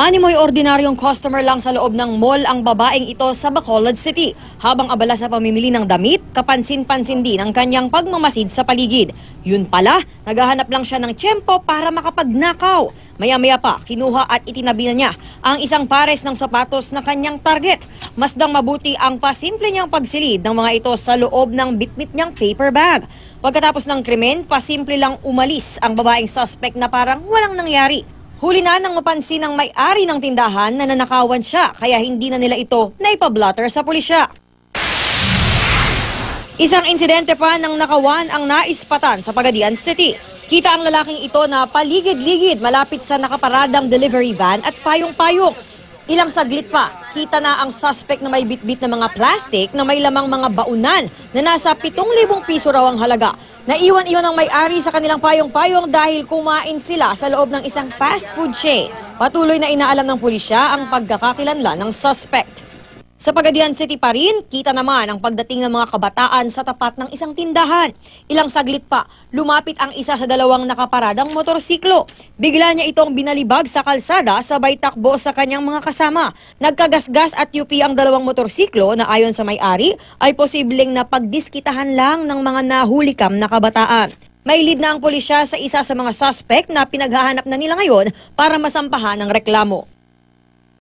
Animoy ordinaryong customer lang sa loob ng mall ang babaeng ito sa Bacolod City. Habang abala sa pamimili ng damit, kapansin-pansin din ang kanyang pagmamasid sa paligid. Yun pala, naghahanap lang siya ng tiyempo para makapagnakaw. Maya-maya pa, kinuha at itinabi na niya ang isang pares ng sapatos na kanyang target. Masdang mabuti ang pasimple niyang pagsilid ng mga ito sa loob ng bitbit niyang paper bag. Pagkatapos ng krimen, pasimple lang umalis ang babaeng suspect na parang walang nangyari. Huli na nang mapansin ng may-ari ng tindahan na nanakawan siya, kaya hindi na nila ito naipablotter sa pulisya. Isang insidente pa ng nakawan ang naispatan sa Pagadian City. Kita ang lalaking ito na paligid-ligid malapit sa nakaparadang delivery van at payong-payong. Ilang saglit pa, kita na ang suspect na may bitbit na mga plastic na may lamang mga baunan na nasa 7,000 piso raw ang halaga. Naiwan iyon ng may-ari sa kanilang payong-payong dahil kumain sila sa loob ng isang fast food chain. Patuloy na inaalam ng pulisya ang pagkakakilanlan ng suspect. Sa Pagadian City pa rin, kita naman ang pagdating ng mga kabataan sa tapat ng isang tindahan. Ilang saglit pa, lumapit ang isa sa dalawang nakaparadang motorsiklo. Bigla niya itong binalibag sa kalsada sabay takbo sa kanyang mga kasama. Nagkagasgas at yupi ang dalawang motorsiklo na ayon sa may-ari ay posibleng napagdiskitahan lang ng mga nahulikam na kabataan. May lead na ang pulisya sa isa sa mga suspect na pinaghahanap na nila ngayon para masampahan ng reklamo.